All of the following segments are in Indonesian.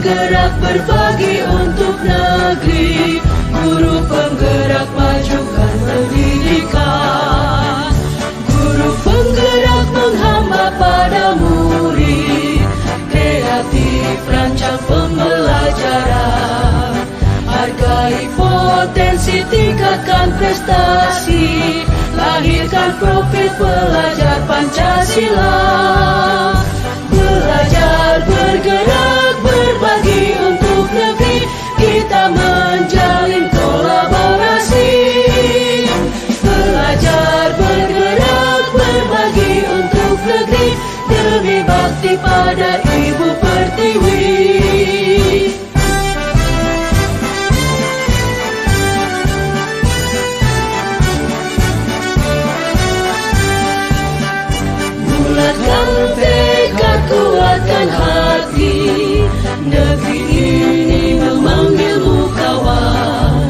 bergerak berbagi untuk negeri, guru penggerak majukan pendidikan. Guru penggerak menghamba pada murid, kreatif rancang pembelajaran. Hargai potensi, tingkatkan prestasi, lahirkan profil pelajar Pancasila. Belajar, bergerak, berbagi untuk negeri, kita menjalin kolaborasi. Belajar, bergerak, berbagi untuk negeri, demi bakti pada Ibu Pertiwi. Bulatkan tekad, kuatkan hati, negeri ini memanggilmu kawan.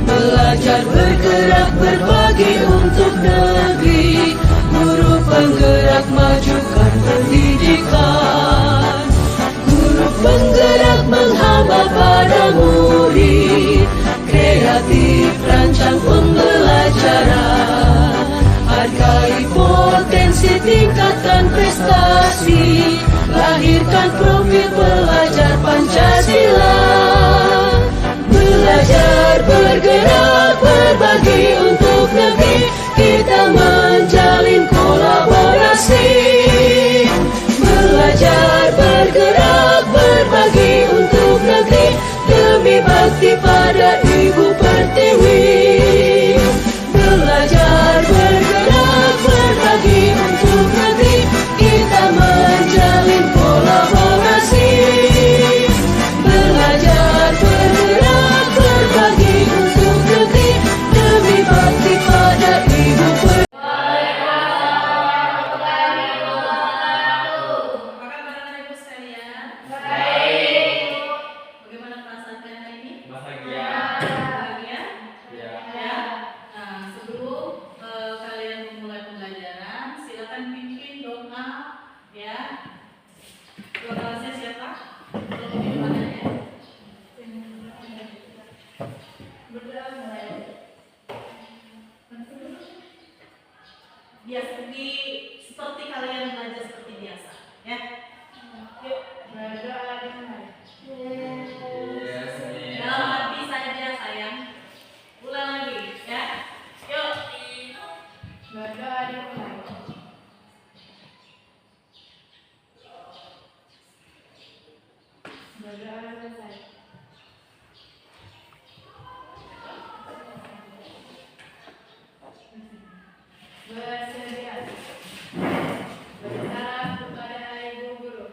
Belajar, bergerak, berbagi untuk negeri, guru penggerak majukan pendidikan. Guru penggerak menghamba pada murid, kreatif rancang pembelajaran. Hargai potensi, tingkatkan prestasi, lahirkan profil pelajar Pancasila. Belajar, bergerak, berbagi untuk negeri, kita menjalin kolaborasi. Belajar, bergerak, berbagi untuk negeri, demi bakti pada Ibu Pertiwi. Belajar, bergerak, berbagi untuk negeri, kita menjalin kolaborasi. Belajar, bergerak, berbagi untuk negeri, demi bakti pada Ibu Pertiwi. Bagaimana perasaan kalian hari ini? Bahagia. Bahagia? Ya. Ya. Nah, sebelum kalian memulai pembelajaran, silakan pimpin doa, ya. Doanya siapa? Tolong pimpin doanya. Berdoa mulai. Biasa seperti kalian belajar seperti biasa, ya. Yuk, berdoa dimulai. Dalam hati saja sayang. Ulang lagi, ya. Yuk. Berdoa dimulai. Berdoa selesai. Bersedia. Bersalam kepada Ibu Guru.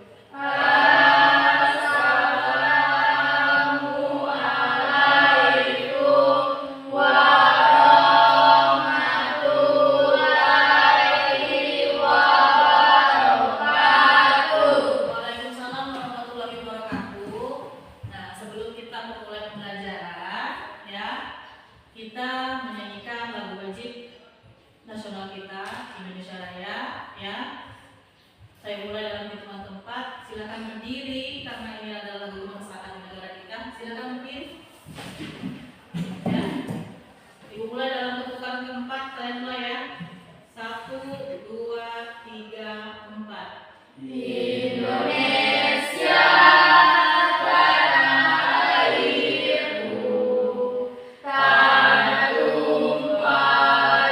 Waalaikumsalam warahmatullahi wabarakatuh. Nah, sebelum kita memulai pembelajaran, ya, kita menyanyikan lagu wajib nasional kita, Indonesia Raya, ya. Saya mulai dalam hitungan keempat. Silakan berdiri karena ini adalah lagu kebangsaan negara kita. Silakan berdiri. Ya. Ibu mulai dalam hitungan keempat. Kalian mulai, ya. 1, 2, 3, 4. Indonesia, tanah airku, tanah tumpah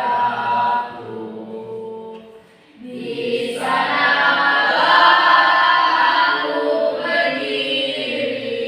darahku. Di sanalah aku berdiri,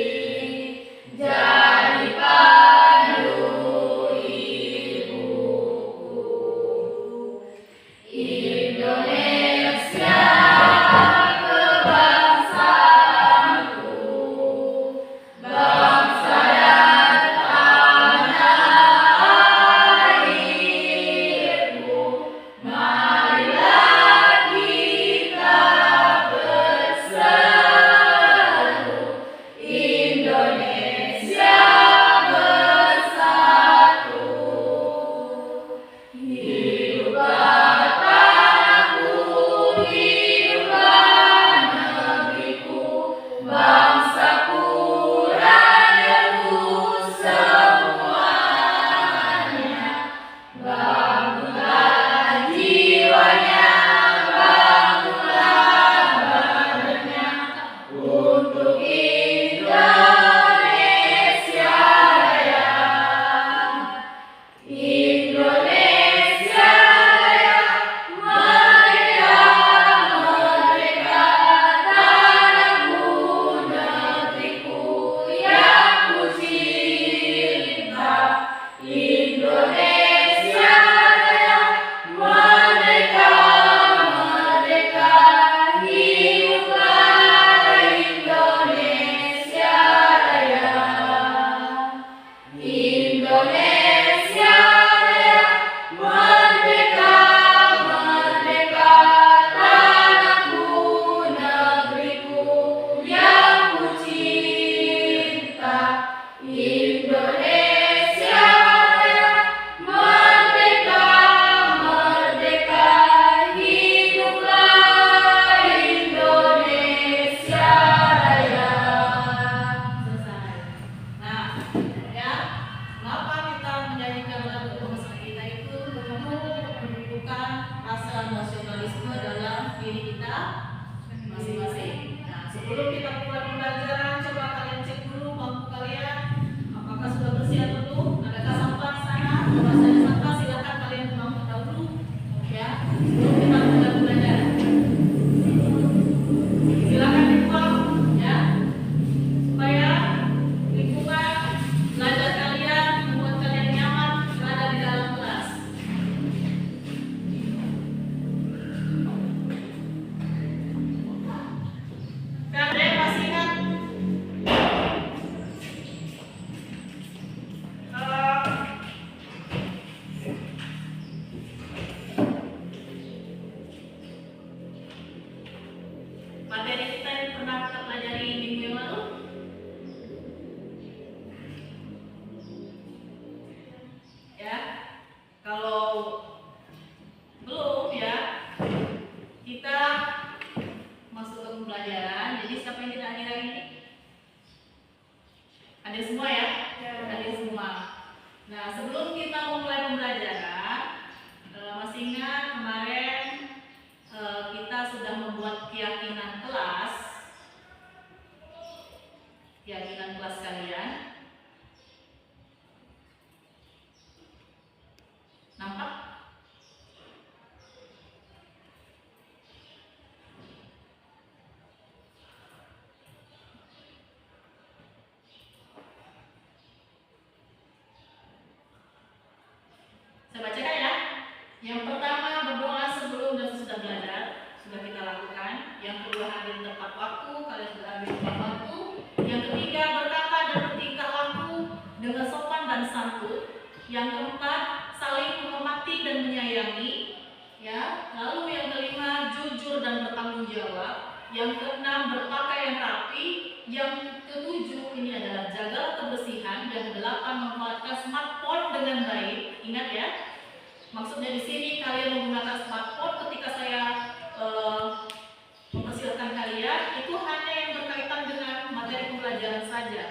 Yang pertama berdoa sebelum dan sesudah belajar, sudah kita lakukan. Yang kedua hadir tepat waktu, kalian sudah hadir tepat waktu. Yang ketiga berkata dan bertingkah laku dengan sopan dan santun. Yang keempat saling menghormati dan menyayangi. Ya, lalu yang kelima jujur dan bertanggung jawab. Yang keenam berpakaian rapi. Yang ketujuh ini adalah jaga kebersihan. Yang kedelapan memanfaatkan smartphone dengan baik. Ingat ya. Maksudnya di sini kalian menggunakan smartphone ketika saya mempersilakan kalian itu hanya yang berkaitan dengan materi pembelajaran saja.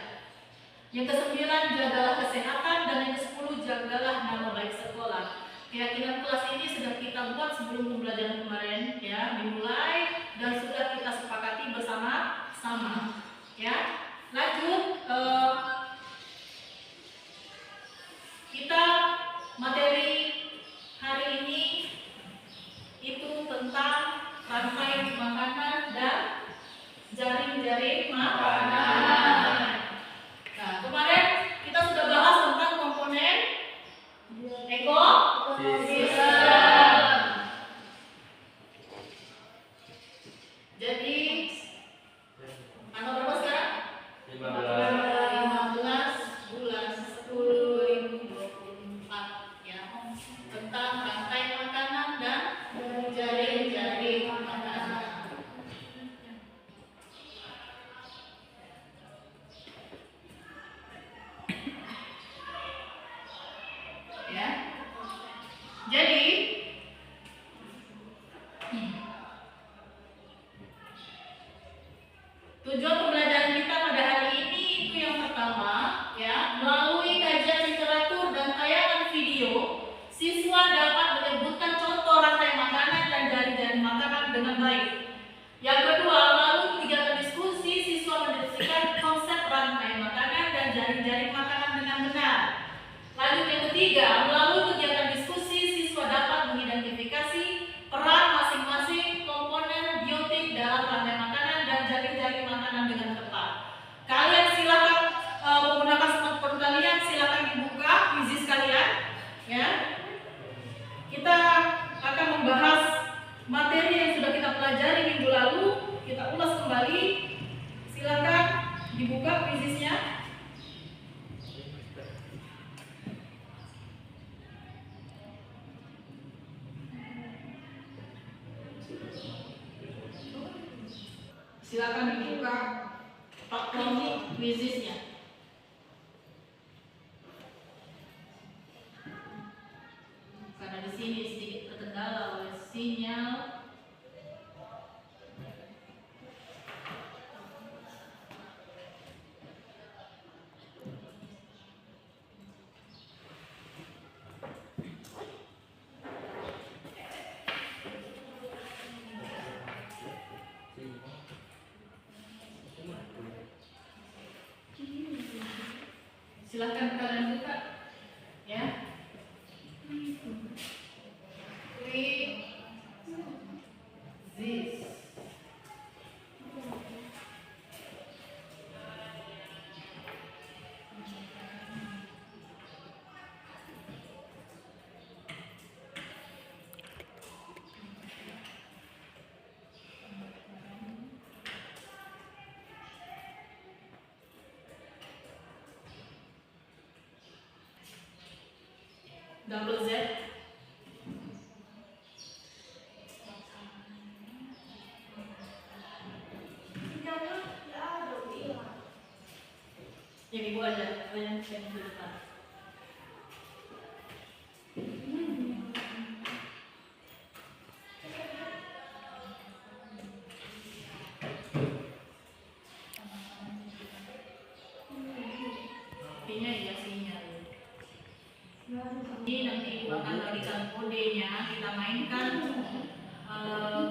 Yang kesembilan jagalah kesehatan dan yang ke-10 jagalah nama baik sekolah. Keyakinan kelas ini sudah kita buat sebelum pembelajaran kemarin ya, dimulai dan sudah kita sepakati bersama-sama. Ya, lanjut kita materi hari ini itu tentang rantai makanan dan jaring-jaring makanan. Nah, kemarin kita sudah bahas tentang komponen ekosistem. Jadi, tanggal berapa sekarang? 15 bulan 10 2024 ya. Tentang rantai makanan dan jaring-jaring makanan. Ya. Jadi tujuan pembelajaran kita pada hari ini itu yang pertama ya, melalui kajian literatur dan tayangan video, siswa dapat menyebutkan contoh rantai makanan dan jaring-jaring makanan dengan baik. Yang kedua, melalui kegiatan diskusi, siswa mendiskusikan konsep rantai makanan dan jaring-jaring makanan dengan benar. Lanjut yang ketiga, melalui kegiatan diskusi, siswa dapat mengidentifikasi peran masing-masing komponen biotik dalam rantai makanan dan jaring-jaring makanan dengan tepat. Kalian silakan menggunakan smartphone kalian, silakan dibuka quiz kalian, ya. Kita akan membahas materi yang sudah kita pelajari minggu lalu, kita ulas kembali. Silakan dibuka quiznya. Silakan dibuka platform quiznya. Karena di sini sedikit terkendala oleh sinyal. Silakan kalian buka, ya. Quiz. Double Z. Yang ibu aja, kalian yang di depan. Artinya ya sinyal. Ini nanti ibu akan bagikan kodenya, kita mainkan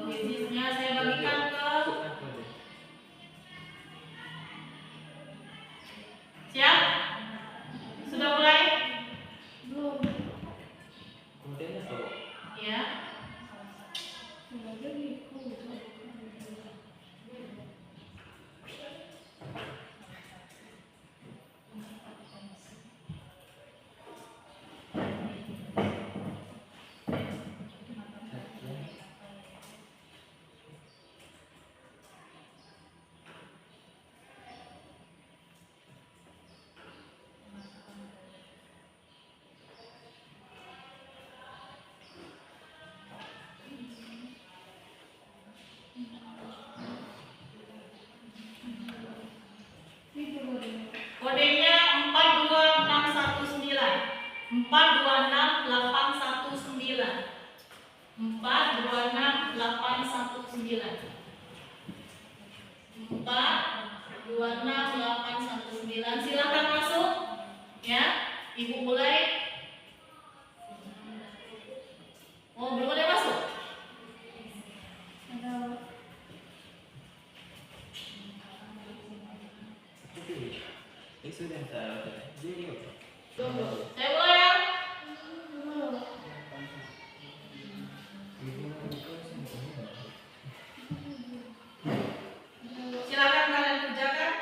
quiznya. Saya bagikan ke siap? Sudah mulai? Belum. Ya. 426819. 426819. Silakan masuk ya. Ibu mulai. Oh, belum ada yang masuk? Saya mulai ya. Silakan kalian kerjakan.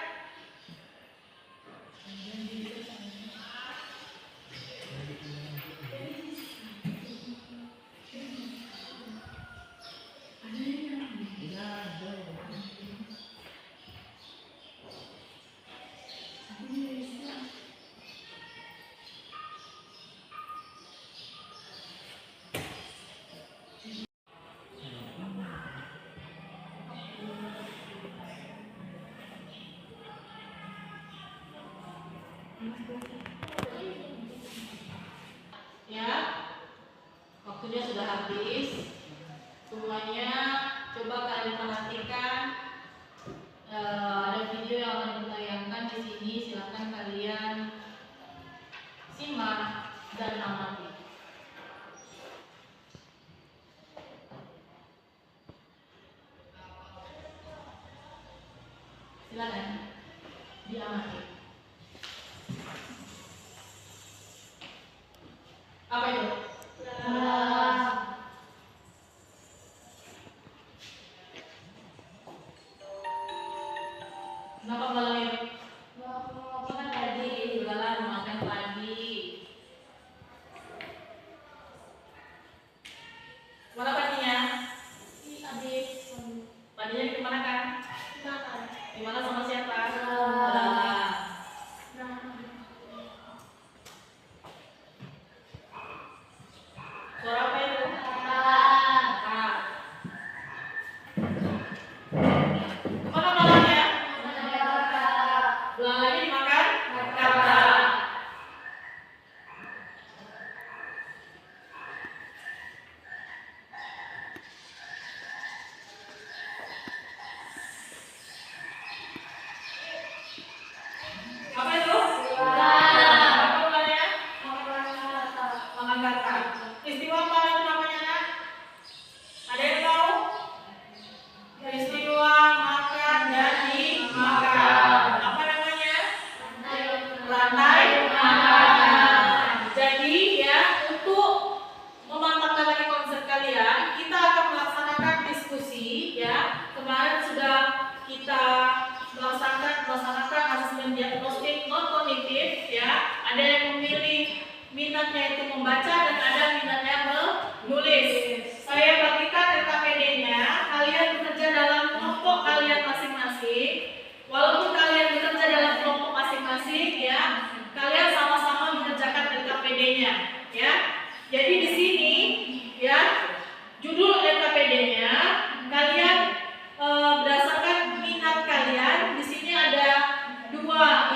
Ya, waktunya sudah habis. Semuanya coba kalian perhatikan. Ada video yang akan ditayangkan di sini. Silakan kalian simak dan amati. Silakan diamati. Apa itu? Kenapa malam ini? Makan tadi, jualan makan pagi. Mana padinya? Adik. Padinya di mana kan? Di mana sama siapa? Suara apa itu? Kemana malangnya? Ulang lagi dimakan? Kata. Apa itu? Apa ulangnya? Makan kata. Istiwa apa itu namanya, Nak? Ada yang tahu? Peristiwa makan dan dimakan. Apa namanya? Rantai makanan. Jadi ya, untuk memantapkan lagi konsep kalian, kita akan melaksanakan diskusi ya. Kemarin sudah kita melaksanakan asesmen diagnostik non kognitif ya. Ada yang memilih minatnya itu membaca dan ada minatnya menulis. Saya bagikan RKPD-nya, kalian bekerja dalam kelompok kalian masing-masing. Walaupun kalian bekerja dalam kelompok masing-masing ya, kalian sama-sama mengerjakan RKPD-nya ya. Jadi di sini ya, judul RKPD-nya kalian berdasarkan minat kalian. Di sini ada 2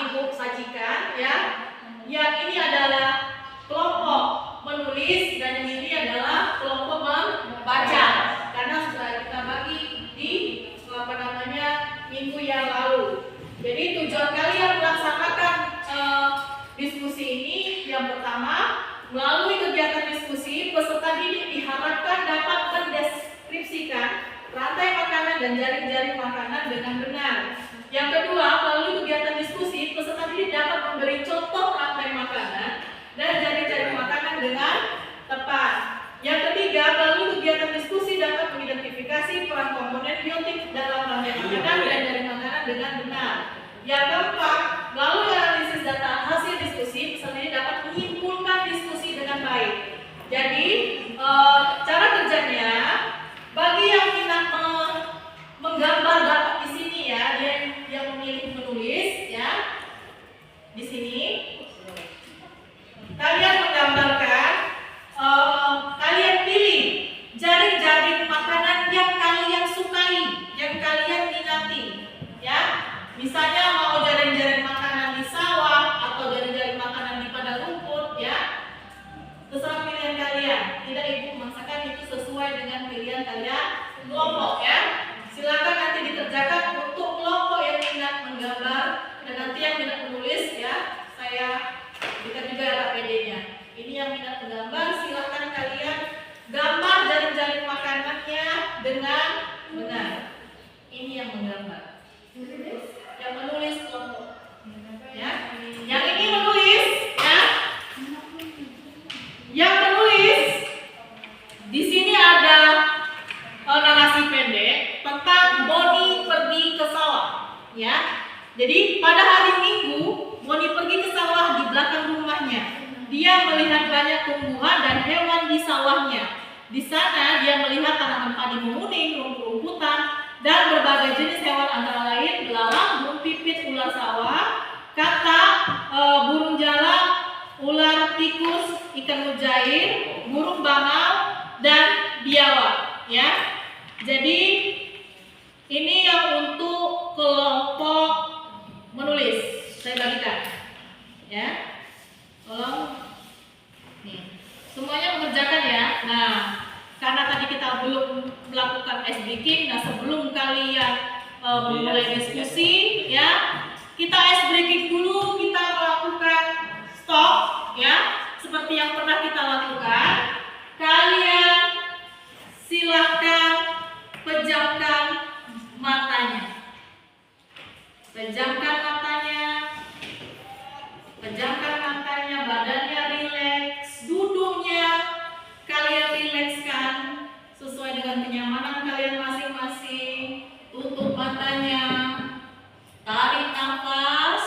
ibu sajikan ya. Yang ini adalah kelompok menulis dan yang ini adalah kelompok membaca. Karena sudah kita bagi di minggu yang lalu. Jadi tujuan kalian melaksanakan diskusi ini yang pertama, melalui kegiatan diskusi peserta didik diharapkan dapat mendeskripsikan rantai makanan dan jaring-jaring makanan dengan benar. Yang kedua, melalui kegiatan diskusi peserta didik dapat memberi contoh rantai makanan dan jaring-jaring makanan dengan tepat. Yang ketiga, melalui kegiatan diskusi dapat mengidentifikasi peran komponen biotik dalam rantai makanan dan jaring makanan dengan benar. Yang keempat, melalui analisis data hasil diskusi peserta didik dapat menyimpulkan diskusi dengan baik. Jadi cara kerjanya, bagi yang minat menggambar dapat di sini ya, dia yang memilih menulis ya. Di sini kalian menggambarkan, kalian pilih jaring-jaring makanan yang kalian sukai, yang kalian minati ya. Misalnya mau kalian. Tidak ibu memaksakan, itu sesuai dengan pilihan kalian kelompok ya. Silakan nanti dikerjakan untuk kelompok yang minat menggambar dan nanti yang minat menulis ya. Saya berikan juga KPD-nya. Ini yang minat menggambar, silakan kalian gambar jaring-jaring makanannya dengan benar. Ini yang menggambar. Yang menulis kelompok. Ya. Yang ini menulis ya. Yang menulis di sini ada narasi pendek tentang Boni pergi ke sawah ya. Jadi pada hari Minggu Boni pergi ke sawah di belakang rumahnya. Dia melihat banyak tumbuhan dan hewan di sawahnya. Di sana dia melihat tanaman padi menguning, rumput-rumputan dan berbagai jenis hewan antara lain belalang, burung pipit, ular sawah, katak, burung jalak, ular tikus, ikan mujair, burung bangau dan biawak ya. Jadi ini yang untuk kelompok menulis. Saya bagikan ya. Tolong nih. Semuanya mengerjakan ya. Nah, karena tadi kita belum melakukan ice breaking, nah sebelum kalian memulai diskusi ya, kita ice breaking dulu, kita melakukan stop ya, seperti yang pernah kita lakukan. Kalian silahkan pejamkan matanya. Pejamkan matanya. Pejamkan matanya, badannya rileks, duduknya kalian rilekskan sesuai dengan kenyamanan kalian masing-masing. Tutup matanya. Tarik nafas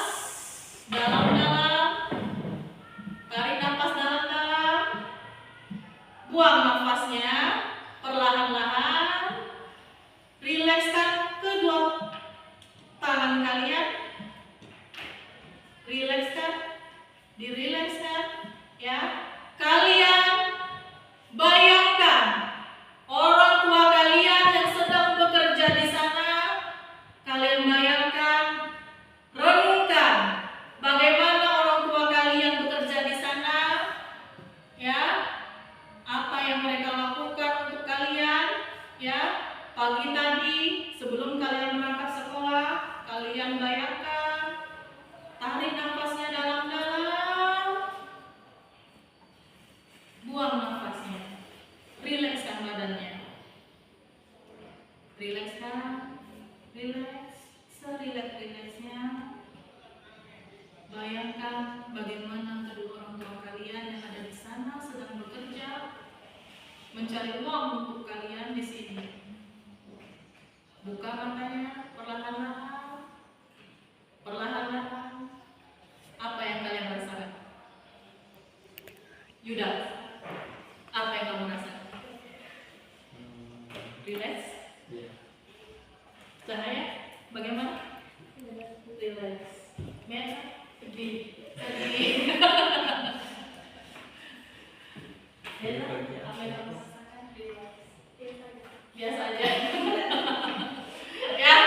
dalam-dalam. Tarik nafas dalam-dalam. Buang nafasnya perlahan-lahan. Rilekskan kedua tangan kalian. Rilekskan, dirilekskan ya. Kalian bayangkan orang tua kalian yang sedang bekerja di sana. Kalian bayangkan, renungkan bagaimana orang tua kalian bekerja di sana ya. Apa yang mereka lakukan untuk kalian ya. Pagi tadi sebelum kalian berangkat sekolah, kalian bayangkan. Tarik nafasnya dalam-dalam. Buang nafasnya. Rilekskan badannya. Rilekskan. Rileks. Serileks-rileksnya. Bayangkan bagaimana kedua orang tua kalian yang ada di sana sedang bekerja, mencari uang untuk kalian di sini. Buka matanya perlahan-lahan. Perlahan-lahan. Apa yang kalian rasakan? Yuda, apa yang kamu rasakan? Relax? Cahaya, bagaimana? Relax. Mer, sedih. Apa yang kamu rasakan? Biasa aja. Ya,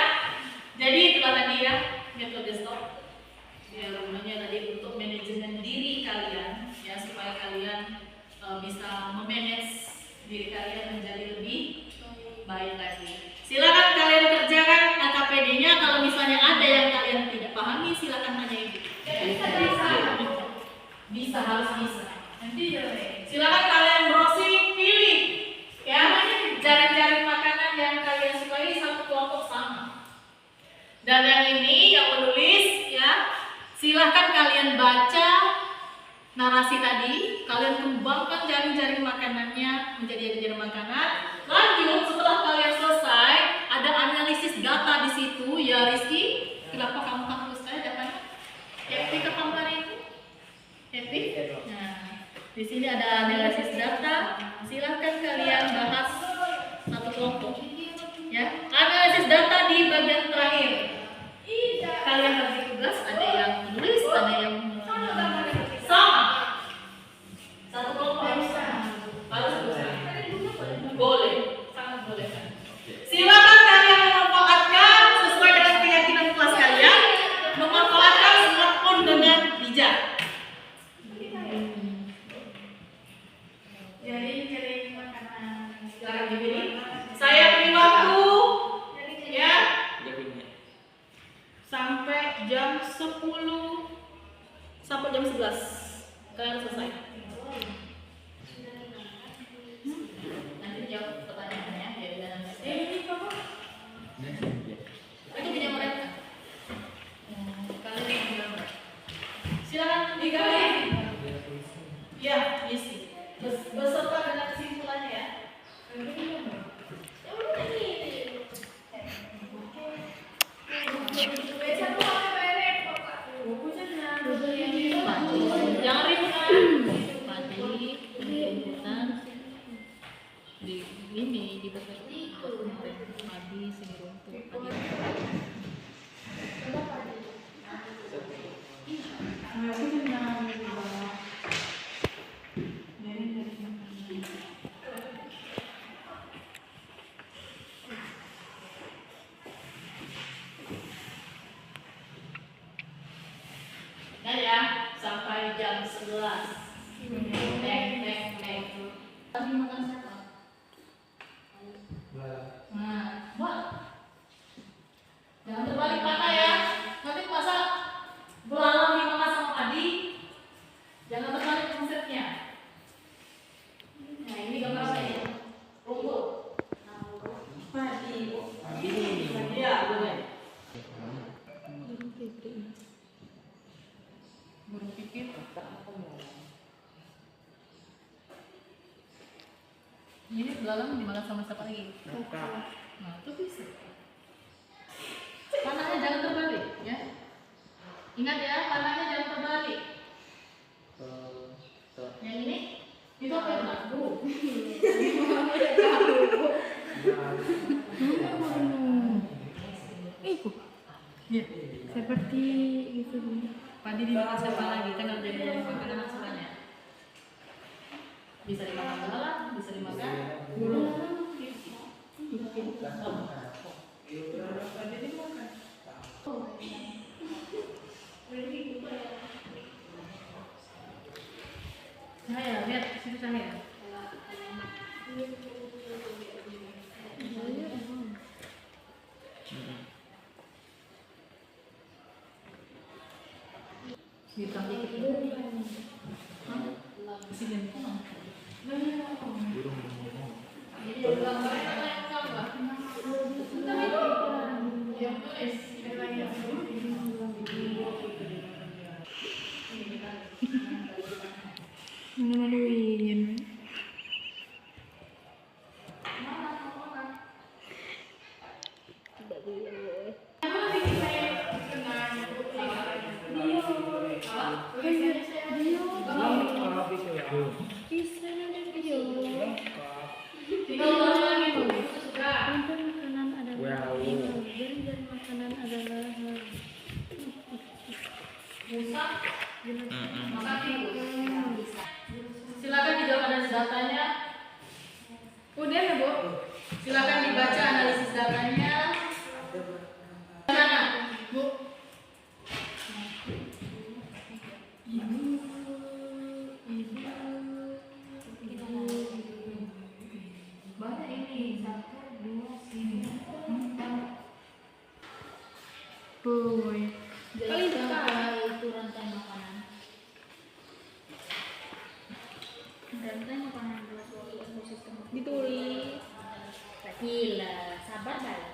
jadi itulah tadi ya metode stop. Ya, namanya tadi untuk manajemen diri kalian ya, supaya kalian bisa memanage diri kalian menjadi lebih baik lagi. Silakan kalian kerjakan KPD-nya. Kalau misalnya ada yang kalian tidak pahami, silakan tanya ibu. Bisa, harus bisa. Silakan kalian browsing, pilih ya jaring-jaring makanan yang kalian sukai, satu kelompok sama. Dan yang ini yang menulis ya, silahkan kalian baca narasi tadi, kalian kembangkan jaring-jaring makanannya menjadi jaring makanan. Lanjut, setelah kalian selesai, ada analisis data di situ ya. Rizky, kenapa kamu hapus saya datanya? Happy ke gambar itu? Happy? Nah, di sini ada analisis data. Silahkan kalian bahas satu kelompok. Ya, analisis data di bagian terakhir. Kalian bagi tugas, ada yang menulis, ada yang sama. Satu kelompok harus sama. Boleh, sangat boleh kan. Silakan kalian memanfaatkan sesuai dengan keyakinan kelas kalian, memanfaatkan smartphone dengan bijak. Ya. Sekarang begini, saya beri waktu ya sampai jam 10 sampai jam 11 kalian harus selesai. Nanti jawab pertanyaannya ya biar nanti. Ini apa? Itu punya mereka. Kalian yang jawab. Silakan dikali. Ya, isi. Beserta dengan kesimpulannya ya. Jangan ribut kan? Padi, rumputan, di ini di padi sini rumput. Ya, sampai jam 11. Nek. Tadi makan siapa? Nah, buat. Jangan terbalik mata ya. Nanti masa belalang dimakan sama padi. Jangan terbalik konsepnya. Nah, ini gambar apa ya? Rumput. Padi. Iya, boleh. Berpikir ini belalang dimakan sama siapa lagi? Nah, itu bisa. Panahnya jangan terbalik ya. Ingat ya, panahnya jangan terbalik. Yang ini itu apa ya? Itu ya, seperti itu. Padi dimakan siapa lagi? Kan harus jadi makanan asuhannya. Bisa dimakan belalang, bisa dimakan burung. Cahaya, lihat situ cahaya. Hitam dikit. Sini. Maluin. Silakan dijawab analisis datanya. Udah ya, Bu? Silakan dibaca analisis datanya. Mana, Bu? Banyak ini 1, 2, 3, 4. Kali itu rantai makanan. Rantai makanan ekosistem. Ditulis. Gila, sabar balik.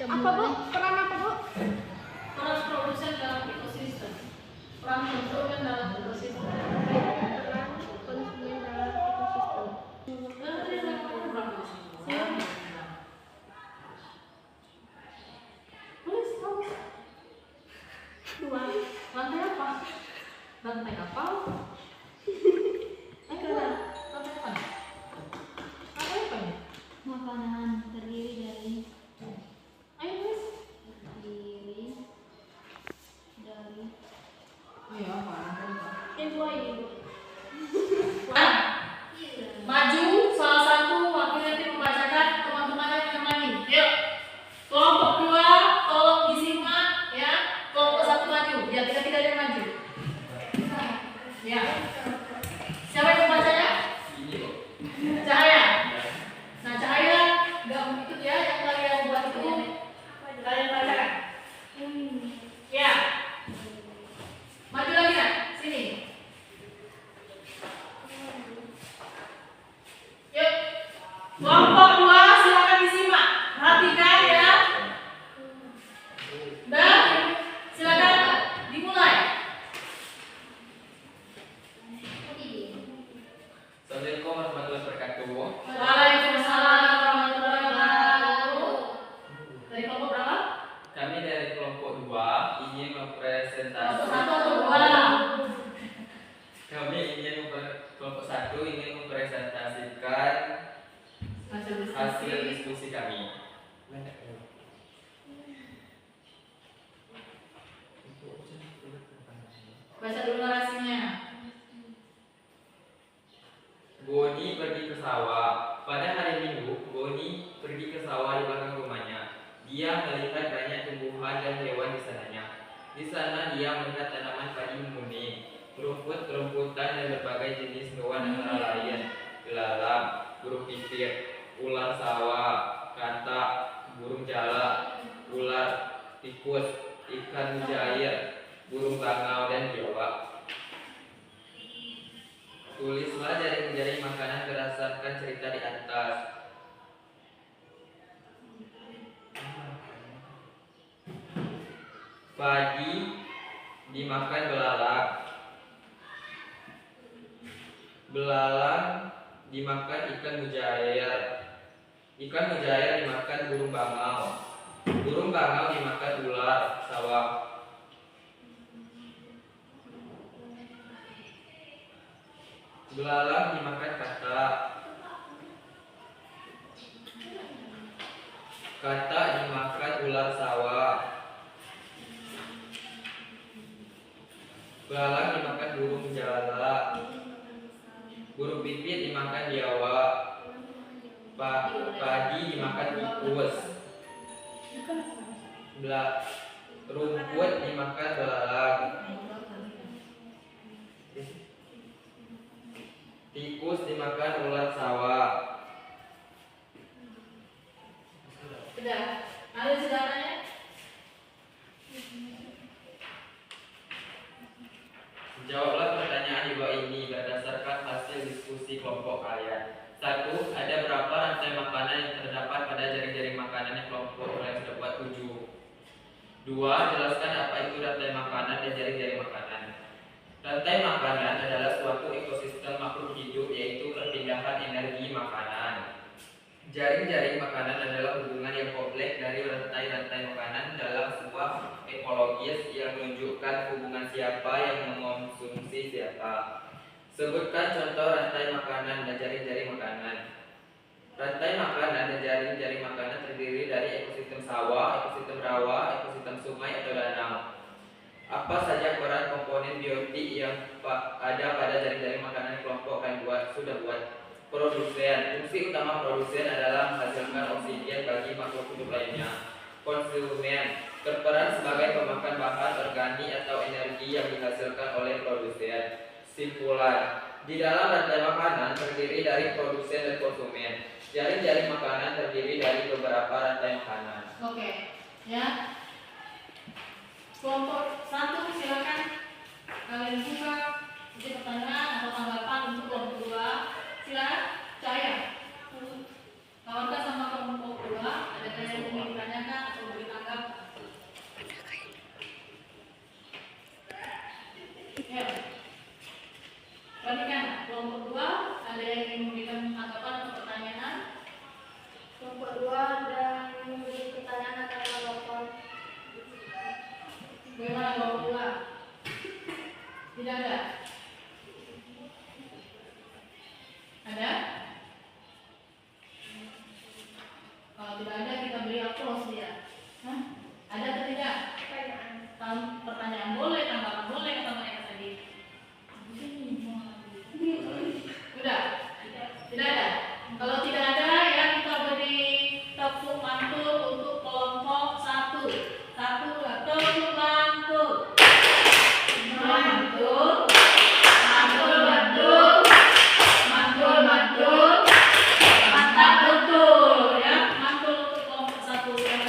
Apa, Bu? Peran apa, Bu? Peran produsen dalam ekosistem. Peran konsumen dalam ekosistem. Peran konsumen dalam ekosistem. Tulis, tulis. Dua. Lantai apa? Lantai kapal. Lantai apa? Apa ini? Makanan terdiri dari. Ayo, tulis. Kelompok 2 silakan disimak. Perhatikan ya. Dan silakan dimulai. Assalamualaikum warahmatullahi wabarakatuh. Waalaikumsalam warahmatullahi wabarakatuh. Dari kelompok berapa? Kami dari kelompok 2 ingin mempresentasi. Kelompok 1 atau 2? Kelompok 1 ingin mempresentasikan hasil diskusi kami. Baca dulu narasinya. Boni pergi ke sawah. Pada hari Minggu, Boni pergi ke sawah di belakang rumahnya. Dia melihat banyak tumbuhan dan hewan di sananya. Di sana dia melihat tanaman padi menguning, rumput-rumputan dan berbagai jenis hewan antara lain belalang, burung pipit, ular sawah, katak, burung jalak, ular, tikus, ikan mujair, burung bangau dan biawak. Tulislah jaring-jaring makanan berdasarkan cerita di atas. Padi dimakan belalang. Belalang dimakan ikan mujair. Ikan mujair dimakan burung bangau. Burung bangau dimakan ular sawah. Belalang dimakan katak. Katak dimakan ular sawah. Belalang dimakan burung jalak. Burung pipit dimakan biawak. Padi dimakan tikus. Rumput dimakan belalang. Tikus dimakan ular sawah. Sudah. Ada silakannya. Jawablah pertanyaan di bawah ini berdasarkan hasil diskusi kelompok kalian. 1. Ada berapa rantai makanan yang terdapat pada jaring-jaring makanan yang kelompok kalian sudah buat 7? 2. Jelaskan apa itu rantai makanan dan jaring-jaring makanan. Rantai makanan adalah suatu ekosistem makhluk hidup, yaitu perpindahan energi makanan. Jaring-jaring makanan adalah hubungan yang kompleks dari rantai-rantai makanan dalam sebuah ekologis yang menunjukkan hubungan siapa yang mengonsumsi siapa. Sebutkan contoh rantai makanan dan jaring-jaring makanan. Rantai makanan dan jaring-jaring makanan terdiri dari ekosistem sawah, ekosistem rawa, ekosistem sungai atau danau. Apa saja peran komponen biotik yang ada pada jaring-jaring makanan kelompok kalian sudah buat? Produsen. Fungsi utama produsen adalah menghasilkan oksigen bagi makhluk hidup lainnya. Konsumen berperan sebagai pemakan bahan organik atau energi yang dihasilkan oleh produsen. Simpulan, di dalam rantai makanan terdiri dari produsen dan konsumen. Jaring-jaring makanan terdiri dari beberapa rantai makanan. Oke, ya. Kelompok 1 silakan kalian buka isi pertanyaan atau tanggapan untuk kelompok 2. Silakan, saya. Tawarkan sama kelompok 2, ada yang ingin ditanyakan atau beri tanggapan. Ya. Perhatikan, kelompok 2 ada yang ingin memberikan tanggapan atau pertanyaan. Kelompok 2 ada yang memberi pertanyaan atau tanggapan. Bagaimana kelompok 2? Tidak ada? Ada? Kalau tidak ada kita beri aplaus dia. Hah? Ada atau tidak? Pertanyaan boleh, tanggapan boleh, kata mereka tadi. Sudah? Tidak ada? Kalau tidak ada ya kita beri tepuk mantul untuk kelompok 1. Tepuk mantul. Mantul. Mantul, mantul. Mantul, mantul. Mantap betul ya. Mantul untuk kelompok 1 yang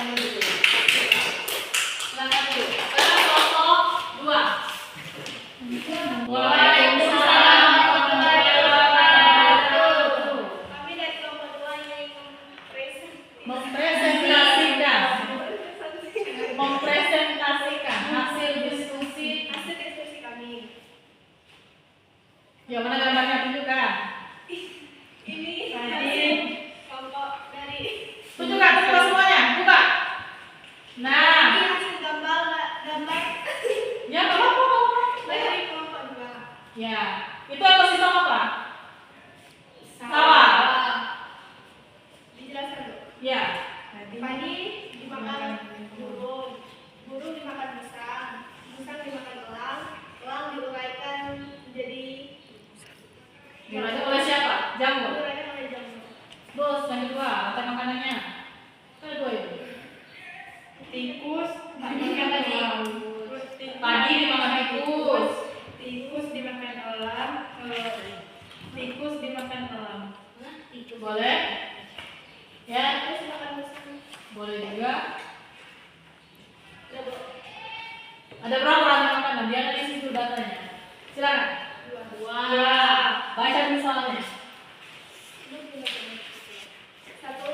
Dimulai oleh siapa? Jamur. Dimulai oleh jamur. Terus yang kedua, rantai makanannya. Kedua itu. Tikus Dimakan elang. Padi Padi dimakan tikus. tikus dimakan elang, tikus dimakan elang. Boleh? Ya, Terus makan musang. boleh juga. Ya, Bu. Ada berapa rantai makanan? Dia ada di situ datanya. Silakan. Dua. Dua. Baca misalnya. Satu,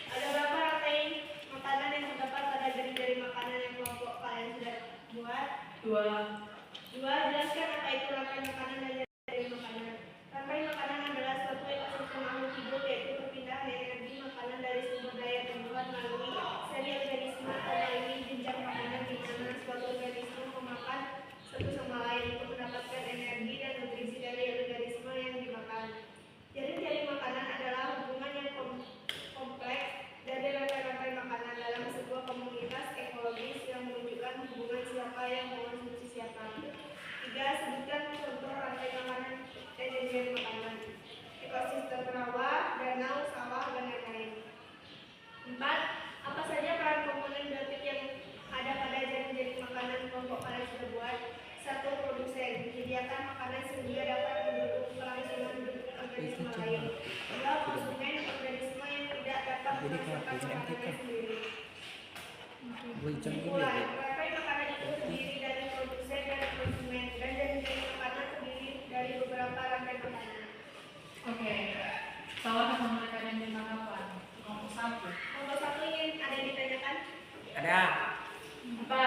ada berapa rantai makanan yang terdapat pada jari-jari makanan yang kelompok kalian sudah buat? Dua. Dua, jelaskan apa itu rantai makanan dan jari-jari makanan. Rantai makanan adalah suatu ekosistem makhluk hidup, yaitu perpindahan energi makanan dari sumber daya tumbuhan melalui seri organisme atau melalui jenjang makanan di mana suatu organisme memakan satu sama lain untuk mendapatkan energi dan nutrisi dari organisme yang dimakan. Jari-jari makanan adalah hubungan yang kompleks dari rantai-rantai makanan dalam sebuah komunitas ekologis yang menunjukkan hubungan siapa yang mengonsumsi siapa. Tiga, sebutkan contoh rantai makanan dan jari-jari makanan. Ekosistem rawa, danau, sawah, dan lain-lain. Empat, apa saja peran komponen biotik yang ada pada jari-jari makanan kelompok kalian sudah buat? Satu, produsen, menyediakan makanan sehingga dapat mendukung kelangsungan hidup organisme lain. Dua, konsumen, organisme yang tidak dapat menghasilkan makanannya sendiri. Kesimpulan, rantai makanan itu terdiri dari produsen dan konsumen, dan jari-jari makanan terdiri dari beberapa rantai makanan. Oke. Salah sama mereka yang bintang apa? Kelompok satu. Nomor satu ingin ada yang ditanyakan? Ada. Apa?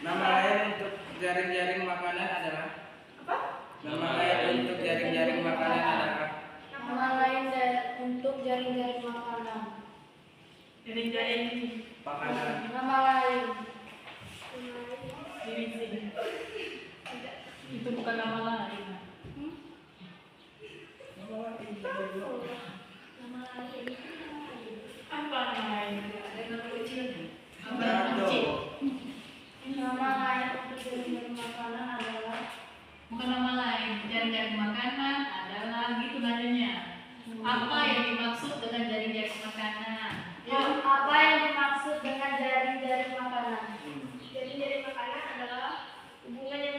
Nama lain untuk jaring-jaring makanan adalah? Apa? Nama lain untuk jaring-jaring makanan adalah? Nama lain untuk jaring-jaring makanan. Jaring-jaring Makanan. Nama lain. divisi. Itu bukan nama lain. Nama lain. Apa nama lain? Ada nama kecil. Ada. Nama kecil. Nama lain untuk jaring-jaring makanan adalah Bukan nama lain. Jaring-jaring makanan adalah gitu nadanya. Apa yang dimaksud dengan jaring-jaring makanan? apa yang dimaksud dengan jaring-jaring makanan? Jaring-jaring makanan adalah hubungan yang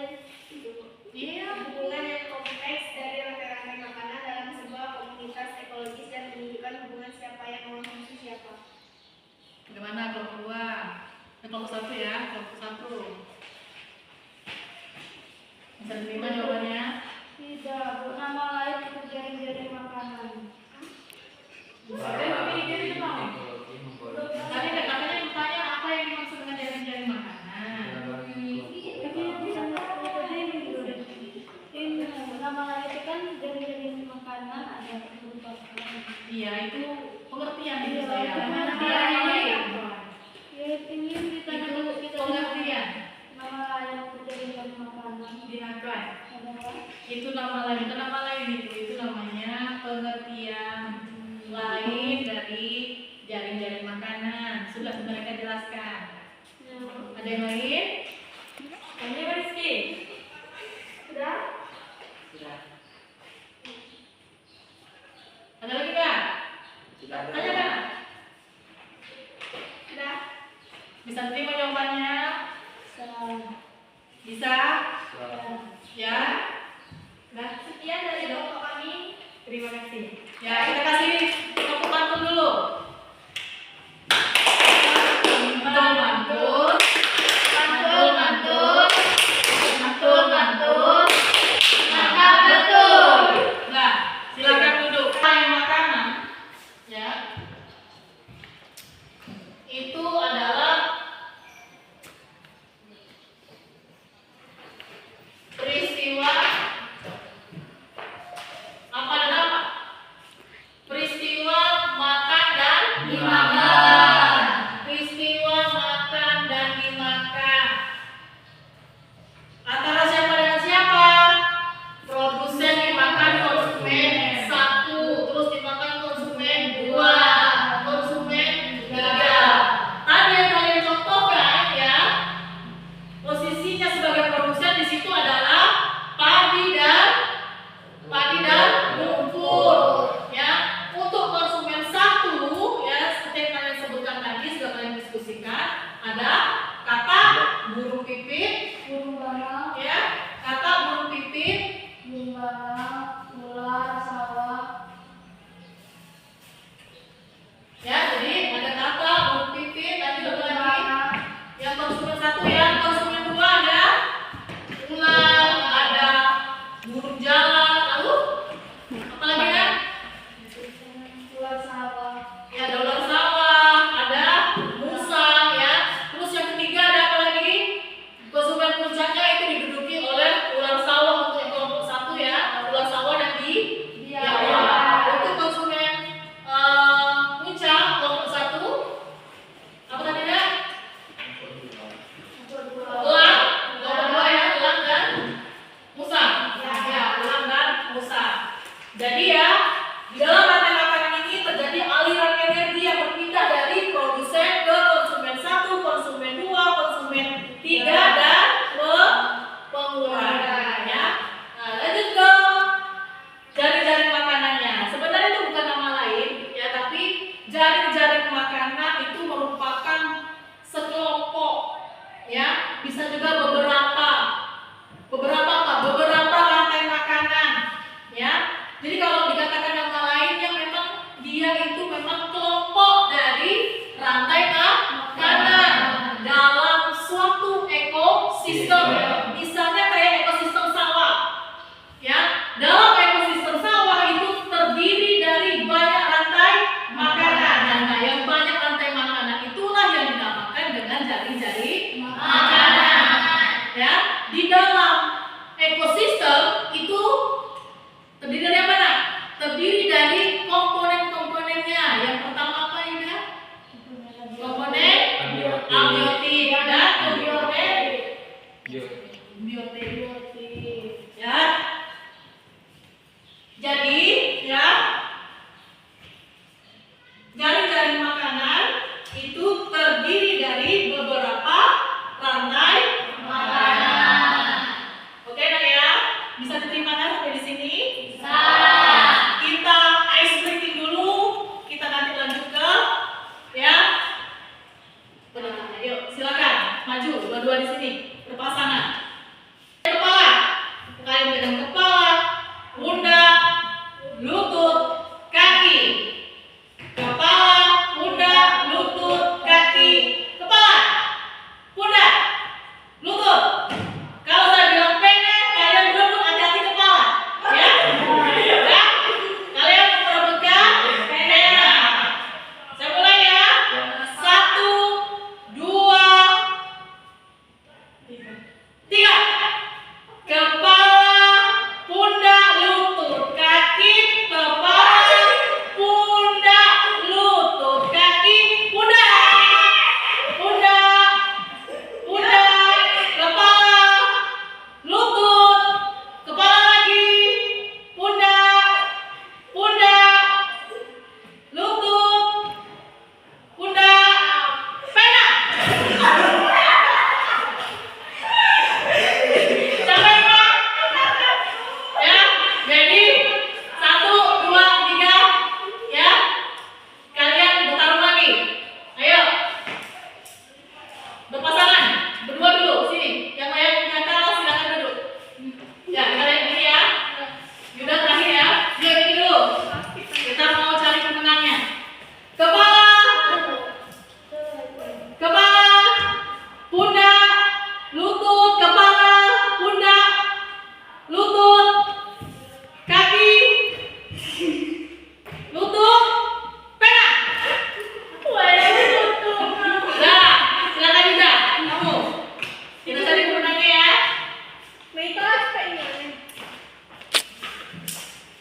Iya. hubungan yang kompleks dari rantai-rantai makanan dalam sebuah komunitas ekologis dan menunjukkan hubungan siapa yang mengonsumsi siapa. Bagaimana kelompok dua? Kelompok satu ya, kelompok satu. Bisa diterima jawabannya? Tidak, nama lain untuk jaring-jaring makanan. Tadi katanya bertanya apa yang dimaksud dengan jaring-jaring makanan. Nama lain itu kan jaring-jaring makanan ada berupa. Iya, itu pengertian itu Iya, saya. gimana? Dia lain. Ya, ingin ditanyakan Itu kita pengertian. nama lain untuk jaring-jaring makanan Dinakan. adalah Itu nama lain, bukan nama lain itu namanya pengertian lain dari jaring-jaring makanan. Sudah mereka jelaskan. Ada yang lain? Ini Rizky. sudah. Sudah. Ada lagi nggak? Tidak ada. Tanya kan? Sudah. Bisa terima jawabannya? Bisa? Ya? Nah, sekian dari kelompok kami. Terima kasih. Ya, kita kasih tepuk pantun dulu. Mantul, mantul. Mantul, mantul. Mantul,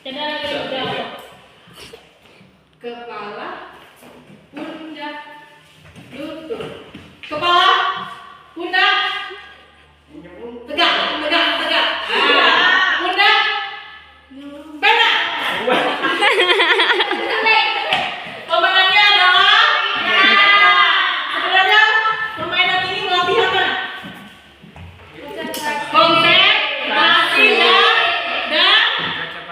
Cendana dari jawab. Kepala, pundak, lutut. Kepala, pundak, tegak, tegak, tegak. Pundak, benar. Pemenangnya adalah. Sebenarnya permainan ini melatih apa? Konsentrasi dan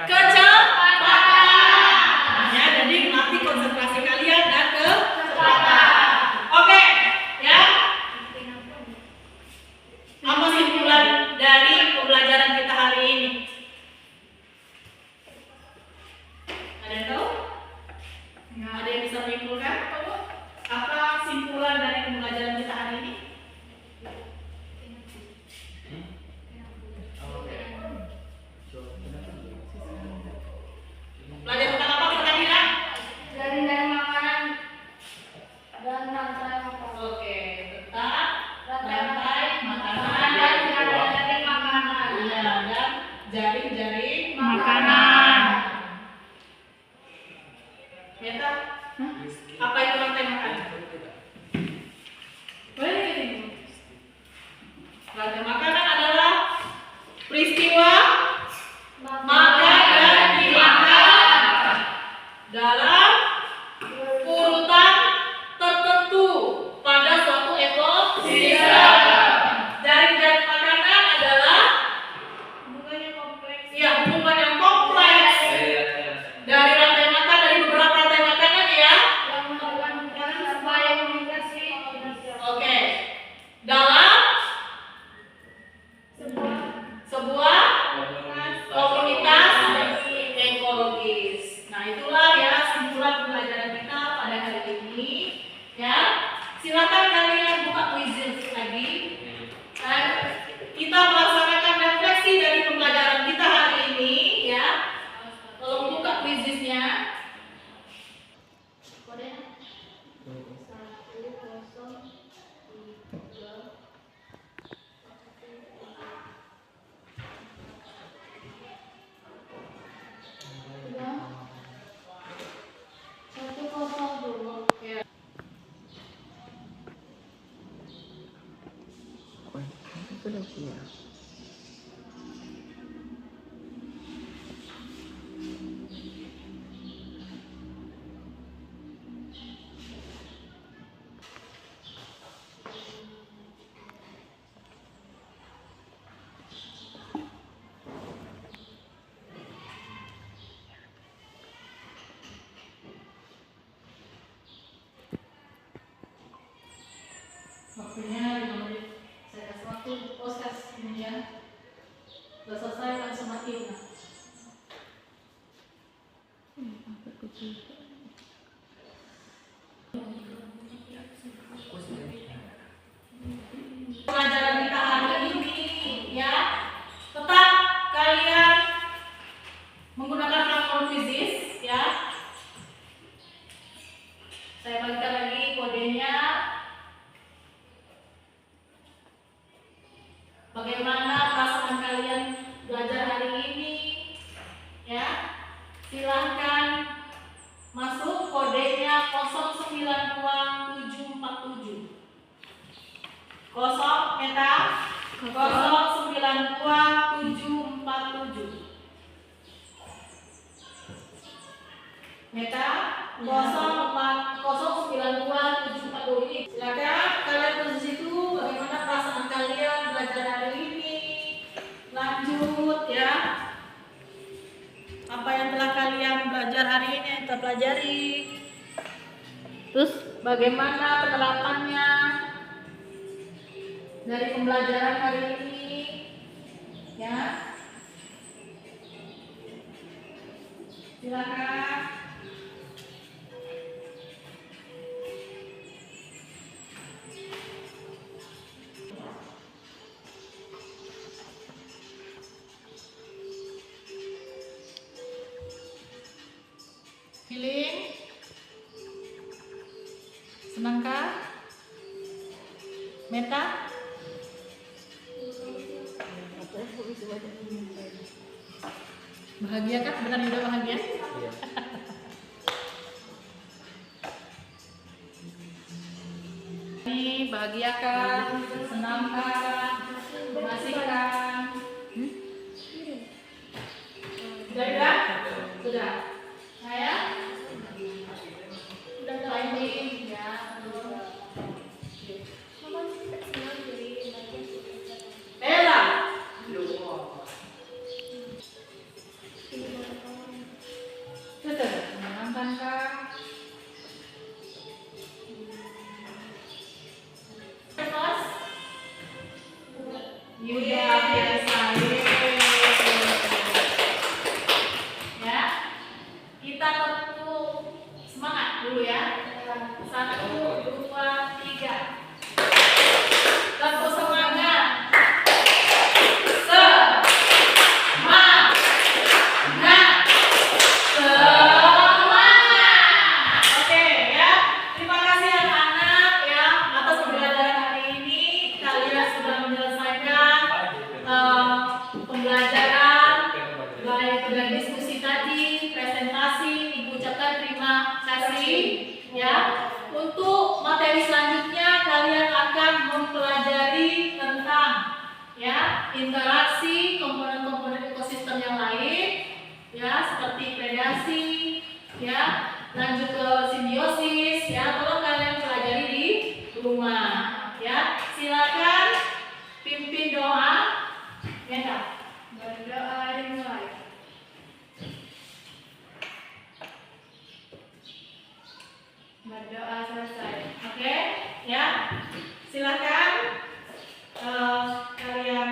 kecepatan. Ya, jadi melatih konsentrasi kalian dan kecepatan. Oke, ya. Apa simpulan dari pembelajaran kita hari ini? Ada yang tahu? Ada yang bisa menyimpulkan? Apa simpulan dari pembelajaran kita hari ini? Belajar tentang apa kita tadi ya? Dari makanan dan rantai makanan. Oke, tentang rantai makanan Dan jaring makanan. dan jaring-jaring Makanan. Ya tak? Apa itu rantai makanan? Boleh gitu. Rantai makanan adalah peristiwa makan dan dimakan dalam urutan tertentu pada suatu ekosistem. Jaring-jaring makanan adalah Hubungannya kompleks. ya hubungan yang kompleks dari rantai makan, dari beberapa rantai makanan ya. Yang melakukan hubungan supaya komunikasi. Oke, dalam sebuah komunitas ekologis. Nah, itulah ya simpulan pembelajaran kita pada hari ini. Ya, silakan kalian buka kuisis lagi. Dan kita melaksanakan refleksi dari pembelajaran kita hari ini. Ya, tolong buka kuisisnya. Kodenya. 102. Ya. Waktunya 5 menit. Saya kasih waktu proses ini ya. Sudah selesai langsung mati udah. Pelajaran kita hari ini ya, tetap kalian menggunakan platform fisis ya. Saya bagikan lagi kodenya. Bagaimana perasaan kalian belajar hari ini? Ya, silahkan masuk kodenya 092747. Kosong Meta 092747. Meta 092747 ini. Silakan kalian tulis di situ bagaimana perasaan kalian belajar hari ini. Lanjut ya. Apa yang telah kalian belajar hari ini yang kita pelajari. Terus bagaimana penerapannya dari pembelajaran hari ini. Ya. Silakan. Feeling? Senangkah? Meta? Bahagia kan? Benar juga bahagia? Iya. Ini bahagia kan? Senang kan? Mengasihkan? Sudah? Sudah? Saya? Sudah timing ya. Bella. Sudah menyenangkan kan? Terus? Yuda biasa. Ya, kita tentu semangat dulu ya. 1, 2, 3. Tentu semangat. Semangat. Oke ya. Terima kasih anak-anak ya atas pembelajaran hari ini. Kalian sudah menyelesaikan pembelajaran baik dari diskusi tadi, presentasi. Ibu ucapkan terima kasih ya. Untuk materi selanjutnya kalian akan mempelajari tentang ya interaksi komponen-komponen ekosistem yang lain ya seperti predasi ya lanjut ke simbiosis ya. Tolong kalian pelajari di rumah ya. Silakan pimpin doa. Menda berdoa dimulai. Berdoa selesai. Oke ya. Silakan kalian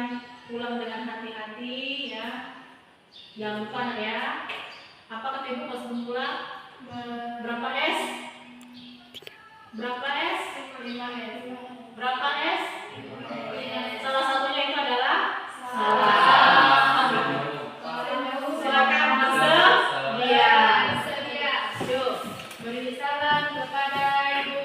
pulang dengan hati-hati ya. Jangan lupa ya. Apa kata ibu pas pulang? Berapa S? Berapa S? 5 S. Berapa S? Salah satunya itu adalah salam. Silakan masuk. Iya. Yuk, beri salam kepada ibu.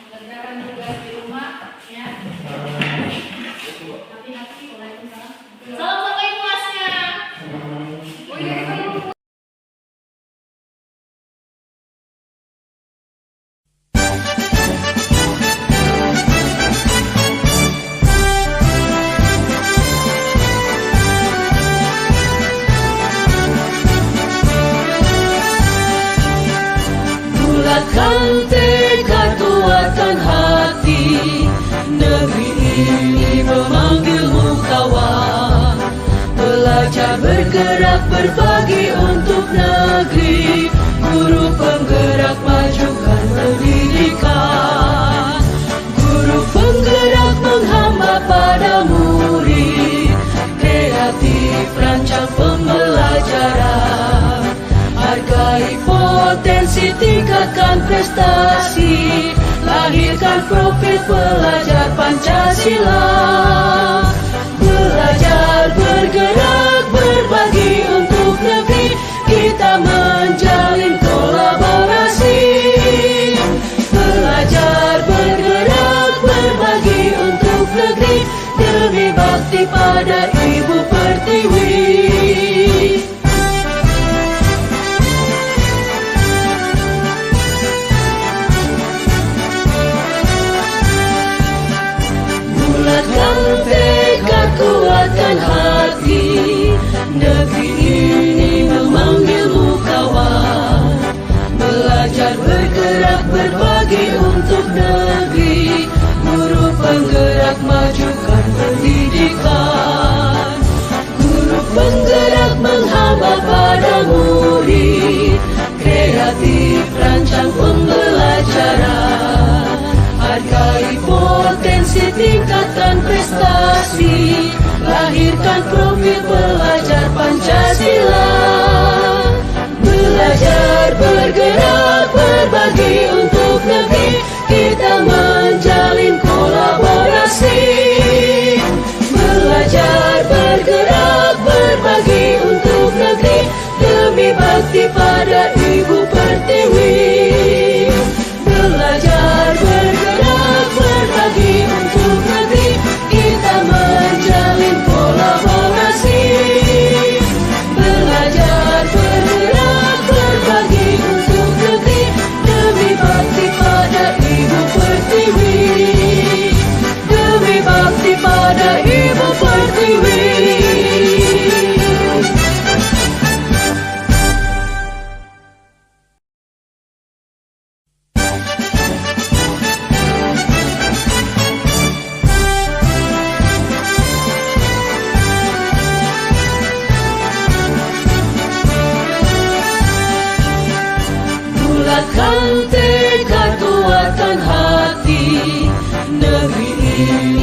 Mengerjakan tugas di rumah ya. Hati-hati. Waalaikumsalam. Salam sampai kelasnya. Oh iya, Bulatkan tekad, kuatkan hati. Negeri ini memanggilmu kawan. Belajar bergerak berbagi untuk negeri. Guru penggerak majukan pendidikan. Guru penggerak menghamba pada murid. Kreatif rancang pembelajaran. Hargai potensi, tingkatkan prestasi. Lahirkan profil pelajar Pancasila. Belajar bergerak berbagi untuk negeri. Kita menjalin kolaborasi. Belajar bergerak berbagi untuk negeri. Demi bakti pada Ibu Pertiwi. Bulatkan tekad, kuatkan hati. Negeri ini memanggilmu kawan. Belajar bergerak berbagi untuk negeri. Guru penggerak majukan pendidikan. Guru penggerak menghamba pada murid. Kreatif rancang pembelajaran. Hargai potensi, tingkatkan prestasi. Lahirkan profil pelajar Pancasila. Belajar bergerak berbagi untuk negeri. Kita menjalin kolaborasi. Pancasila.